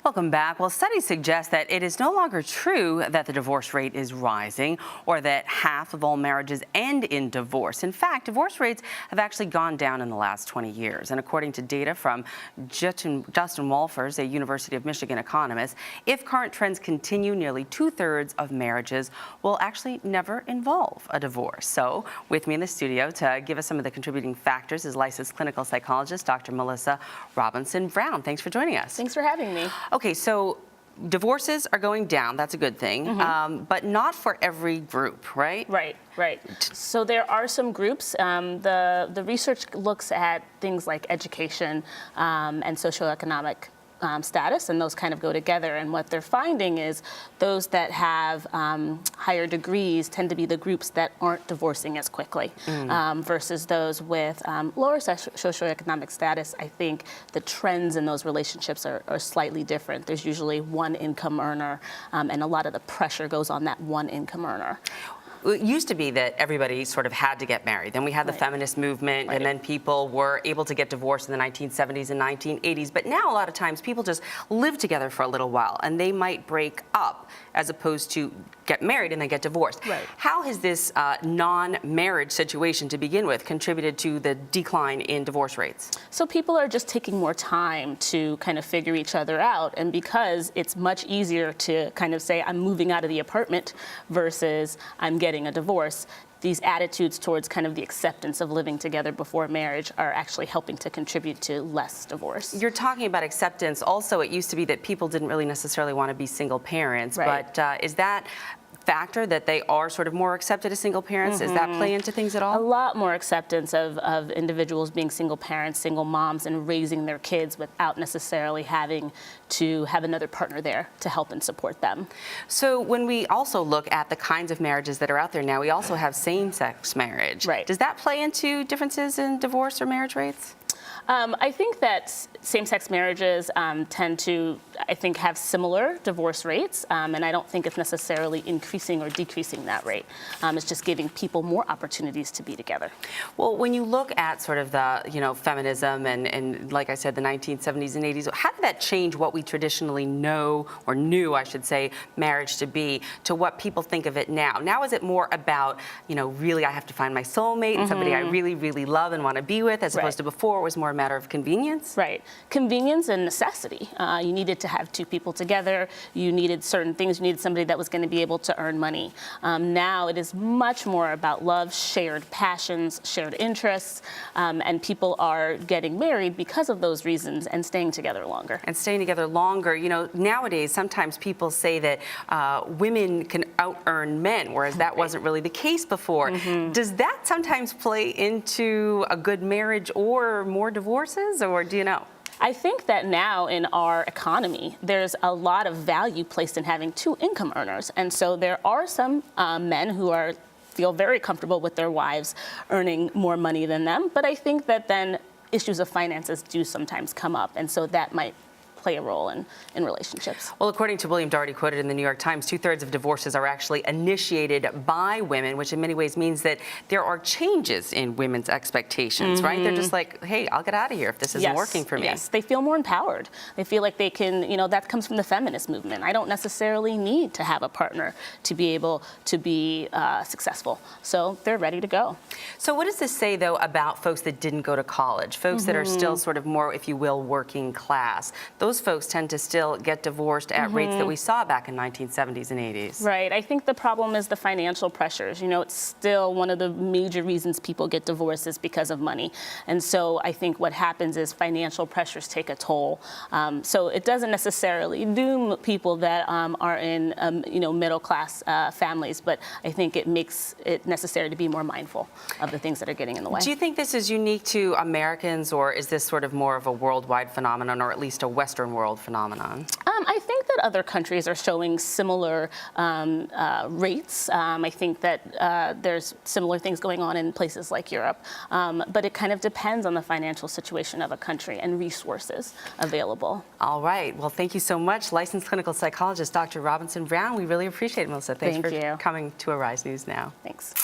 Welcome back. Well, studies suggest that it is no longer true that the divorce rate is rising or that half of all marriages end in divorce. In fact, divorce rates have actually gone down in the last 20 years. And according to data from Justin Wolfers, a University of Michigan economist, if current trends continue, nearly 2/3 of marriages will actually never involve a divorce. So with me in the studio to give us some of the contributing factors is licensed clinical psychologist Dr. Melissa Robinson Brown. Thanks for joining us. Thanks for having me. Okay, so divorces are going down. That's a good thing, but not for every group, right? Right. So there are some groups. The research looks at things like education and socioeconomic status, and those kind of go together. And what they're finding is those that have higher degrees tend to be the groups that aren't divorcing as quickly versus those with lower socioeconomic status. I think the trends in those relationships are slightly different. There's usually one income earner, and a lot of the pressure goes on that one income earner. It used to be that everybody sort of had to get married. Then we had the feminist movement, and then people were able to get divorced in the 1970s and 1980s. But now a lot of times people just live together for a little while, and they might break up as opposed to get married and then get divorced. Right. How has this non-marriage situation to begin with contributed to the decline in divorce rates? So people are just taking more time to kind of figure each other out, and because it's much easier to kind of say I'm moving out of the apartment versus I'm getting a divorce, these attitudes towards kind of the acceptance of living together before marriage are actually helping to contribute to less divorce. You're talking about acceptance. Also, it used to be that people didn't really necessarily want to be single parents, but is that factor that they are sort of more accepted as single parents? Does that play into things at all? A lot more acceptance of individuals being single parents, single moms, and raising their kids without necessarily having to have another partner there to help and support them. So when we also look at the kinds of marriages that are out there now, we also have same-sex marriage. Right. Does that play into differences in divorce or marriage rates? I think that same-sex marriages tend to, I think, have similar divorce rates, and I don't think it's necessarily increasing or decreasing that rate. It's just giving people more opportunities to be together. Well, when you look at sort of the, feminism and like I said, the 1970s and 80s, how did that change what we traditionally know, or knew, I should say, marriage to be, to what people think of it now? Now is it more about, really I have to find my soulmate and somebody I really, really love and want to be with, as opposed to before it was more a matter of convenience? Right. Convenience and necessity. You needed to have two people together. You needed certain things. You needed somebody that was going to be able to earn money. Now it is much more about love, shared passions, shared interests, and people are getting married because of those reasons and staying together longer. Nowadays, sometimes people say that women can out-earn men, whereas that wasn't really the case before. Does that sometimes play into a good marriage or more divorces, or do you know? I think that now in our economy, there's a lot of value placed in having two income earners. And so there are some men who feel very comfortable with their wives earning more money than them. But I think that then issues of finances do sometimes come up. And so that might play a role in relationships. Well, according to William Daugherty, quoted in the New York Times, 2/3 of divorces are actually initiated by women, which in many ways means that there are changes in women's expectations, right? They're just like, hey, I'll get out of here if this isn't working for me. Yes, they feel more empowered. They feel like they can, that comes from the feminist movement. I don't necessarily need to have a partner to be able to be successful. So they're ready to go. So what does this say, though, about folks that didn't go to college, folks that are still sort of more, if you will, working class? Those folks tend to still get divorced at rates that we saw back in 1970s and 80s. Right. I think the problem is the financial pressures. It's still one of the major reasons people get divorced is because of money. And so I think what happens is financial pressures take a toll. So it doesn't necessarily doom people that are in, middle class families, but I think it makes it necessary to be more mindful of the things that are getting in the way. Do you think this is unique to Americans, or is this sort of more of a worldwide phenomenon, or at least a Western world phenomenon? I think that other countries are showing similar rates. I think that there's similar things going on in places like Europe, but it kind of depends on the financial situation of a country and resources available. All right. Well, thank you so much, licensed clinical psychologist Dr. Robinson Brown. We really appreciate it, Melissa. Thanks for coming to Arise News Now. Thanks.